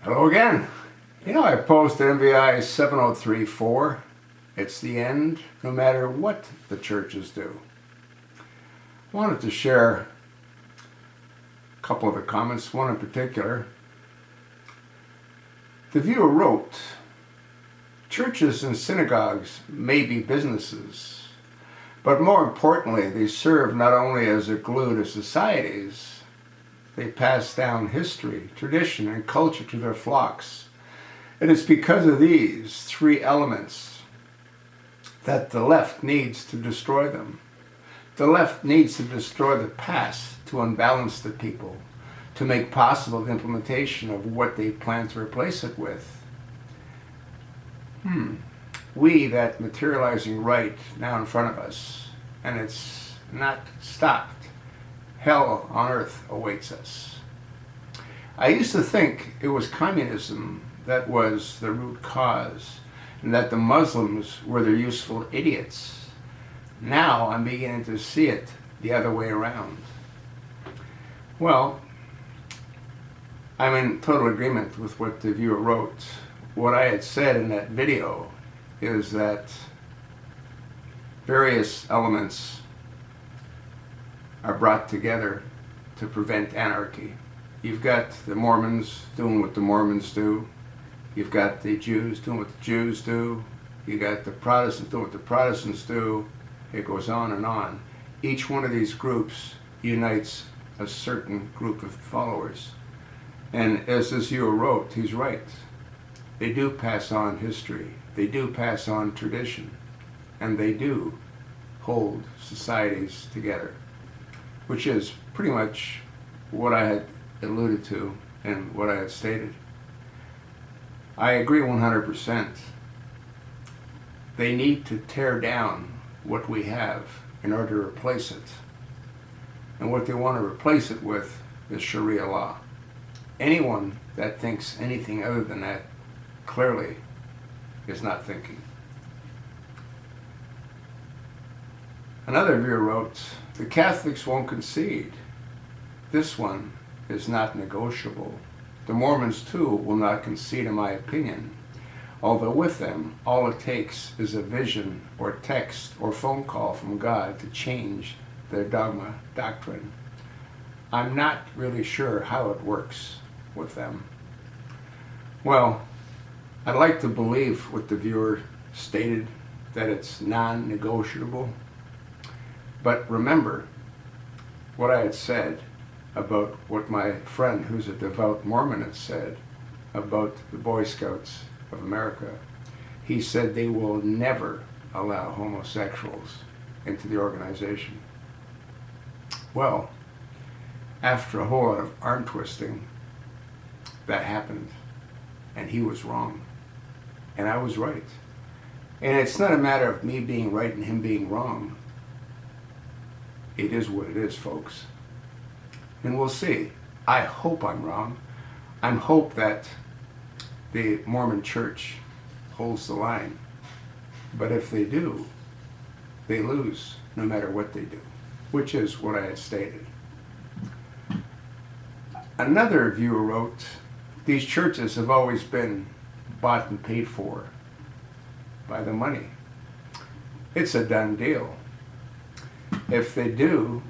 Hello again. I posted MVI 7034. It's the end, no matter what the churches do. I wanted to share a couple of the comments, one in particular. The viewer wrote, "Churches and synagogues may be businesses, but more importantly, they serve not only as a glue to societies, they pass down history, tradition, and culture to their flocks. It is because of these three elements that the left needs to destroy them. The left needs to destroy the past to unbalance the people, to make possible the implementation of what they plan to replace it with. We, that materializing right now in front of us, and it's not stopped. Hell on earth awaits us." I used to think it was communism that was the root cause, and that the Muslims were the useful idiots. Now I'm beginning to see it the other way around. Well, I'm in total agreement with what the viewer wrote. What I had said in that video is that various elements are brought together to prevent anarchy. You've got the Mormons doing what the Mormons do. You've got the Jews doing what the Jews do. You got the Protestants doing what the Protestants do. It goes on and on. Each one of these groups unites a certain group of followers. And as this viewer wrote, he's right. They do pass on history. They do pass on tradition. And they do hold societies together, which is pretty much what I had alluded to and what I had stated. I agree 100%. They need to tear down what we have in order to replace it. And what they want to replace it with is Sharia law. Anyone that thinks anything other than that clearly is not thinking. Another viewer wrote, "The Catholics won't concede. This one is not negotiable. The Mormons, too, will not concede, in my opinion. Although with them, all it takes is a vision or text or phone call from God to change their dogma doctrine. I'm not really sure how it works with them." Well, I'd like to believe what the viewer stated, that it's non-negotiable. But remember what I had said about what my friend, who's a devout Mormon, had said about the Boy Scouts of America. He said they will never allow homosexuals into the organization. Well, after a whole lot of arm twisting, that happened, and he was wrong, and I was right. And it's not a matter of me being right and him being wrong. It is what it is, folks. And we'll see. I hope I'm wrong. I hope that the Mormon Church holds the line. But if they do, they lose no matter what they do, which is what I had stated. Another viewer wrote, "These churches have always been bought and paid for by the money. It's a done deal. If they do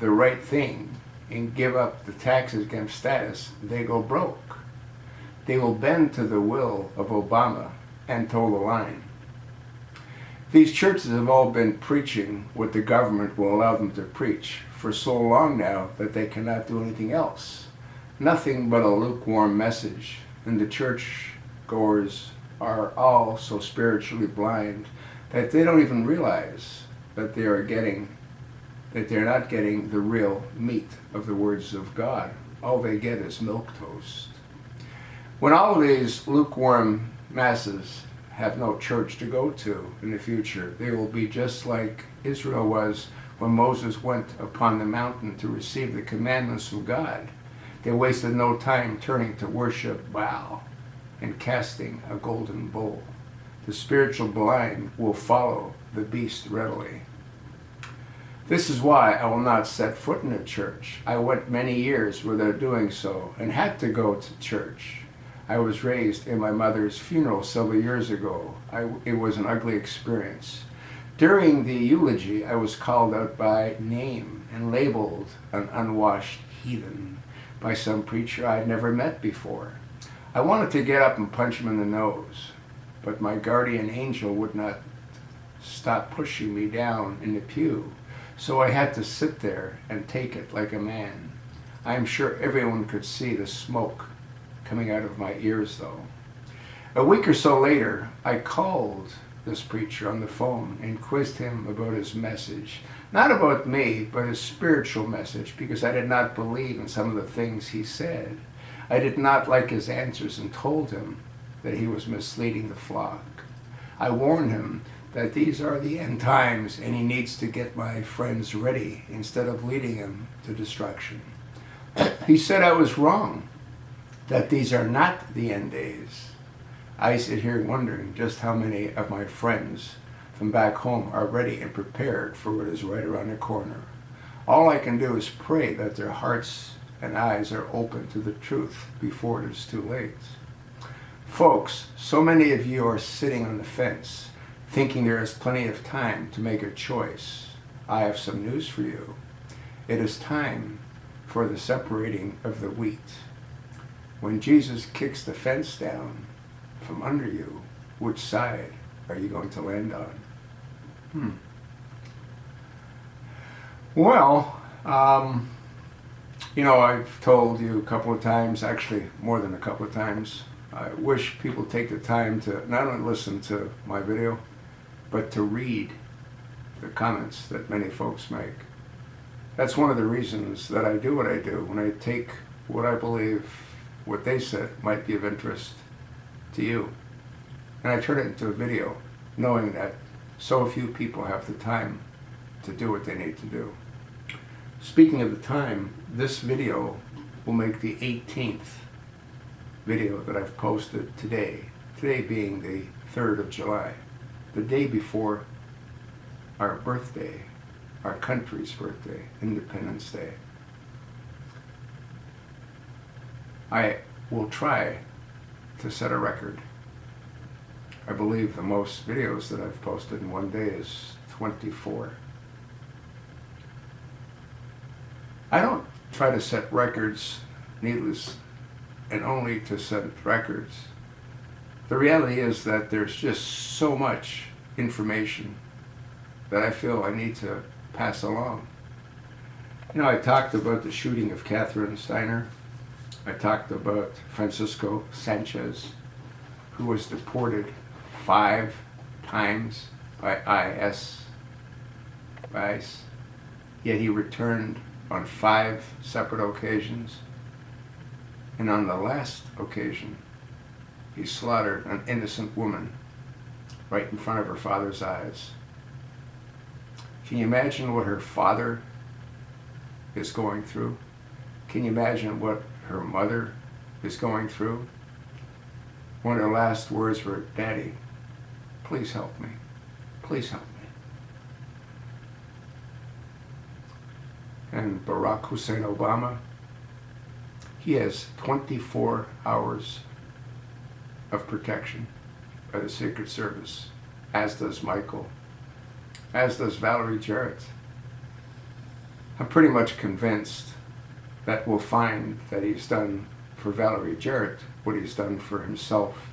the right thing and give up the tax-exempt status, they go broke. They will bend to the will of Obama and toe the line. These churches have all been preaching what the government will allow them to preach for so long now that they cannot do anything else. Nothing but a lukewarm message, and the church goers are all so spiritually blind that they don't even realize that they're not getting the real meat of the words of God. All they get is milquetoast. When all of these lukewarm masses have no church to go to in the future, they will be just like Israel was when Moses went upon the mountain to receive the commandments from God. They wasted no time turning to worship Baal and casting a golden bull. The spiritual blind will follow the beast readily. This is why I will not set foot in a church. I went many years without doing so and had to go to church. I was raised in my mother's funeral several years ago. It was an ugly experience. During the eulogy, I was called out by name and labeled an unwashed heathen by some preacher I'd never met before. I wanted to get up and punch him in the nose, but my guardian angel would not stop pushing me down in the pew, so I had to sit there and take it like a man. I am sure everyone could see the smoke coming out of my ears, though. A week or so later, I called this preacher on the phone and quizzed him about his message. Not about me, but his spiritual message, because I did not believe in some of the things he said. I did not like his answers and told him that he was misleading the flock. I warned him that these are the end times and he needs to get my friends ready instead of leading them to destruction. He said I was wrong, that these are not the end days. I sit here wondering just how many of my friends from back home are ready and prepared for what is right around the corner. All I can do is pray that their hearts and eyes are open to the truth before it is too late. Folks, so many of you are sitting on the fence, thinking there is plenty of time to make a choice. I have some news for you. It is time for the separating of the wheat. When Jesus kicks the fence down from under you, which side are you going to land on? Well, I've told you a couple of times, actually more than a couple of times, I wish people take the time to not only listen to my video, but to read the comments that many folks make. That's one of the reasons that I do what I do, when I take what I believe, what they said might be of interest to you, and I turn it into a video, knowing that so few people have the time to do what they need to do. Speaking of the time, this video will make the 18th video that I've posted today being the 3rd of July, the day before our birthday, our country's birthday, Independence Day. I will try to set a record. I believe the most videos that I've posted in one day is 24. I don't try to set records needless and only to set records. The reality is that there's just so much information that I feel I need to pass along. I talked about the shooting of Catherine Steiner. I talked about Francisco Sanchez, who was deported 5 times by ICE, yet he returned on 5 separate occasions. And on the last occasion, he slaughtered an innocent woman right in front of her father's eyes. Can you imagine what her father is going through? Can you imagine what her mother is going through? One of her last words were, "Daddy, please help me. Please help me." And Barack Hussein Obama, he has 24 hours of protection by the Secret Service, as does Michael, as does Valerie Jarrett. I'm pretty much convinced that we'll find that he's done for Valerie Jarrett what he's done for himself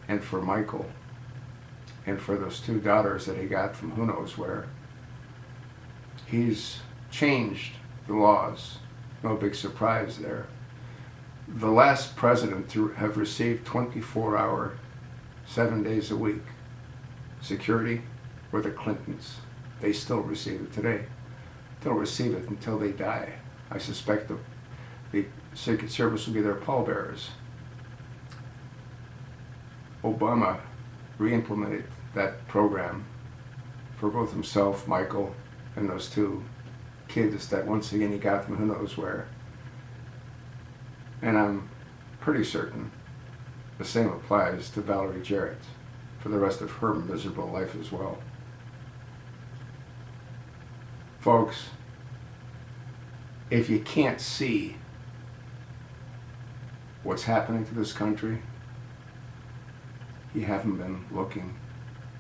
and for Michael and for those 2 daughters that he got from who knows where. He's changed the laws. No big surprise there. The last president to have received 24-hour, 7 days a week security were the Clintons. They still receive it today. They'll receive it until they die. I suspect the Secret Service will be their pallbearers. Obama re-implemented that program for both himself, Michael, and those 2 kids that once again he got from who knows where. And I'm pretty certain the same applies to Valerie Jarrett for the rest of her miserable life as well. Folks, if you can't see what's happening to this country, You haven't been looking.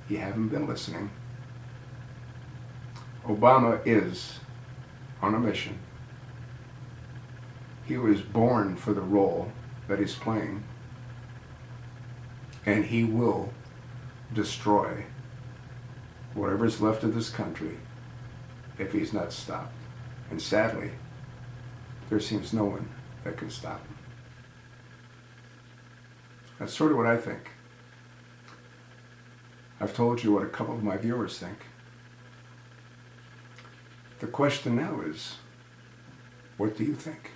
You haven't been listening. Obama is on a mission. He was born for the role that he's playing, and he will destroy whatever's left of this country if he's not stopped. And sadly, there seems no one that can stop him. That's sort of what I think. I've told you what a couple of my viewers think. The question now is, what do you think?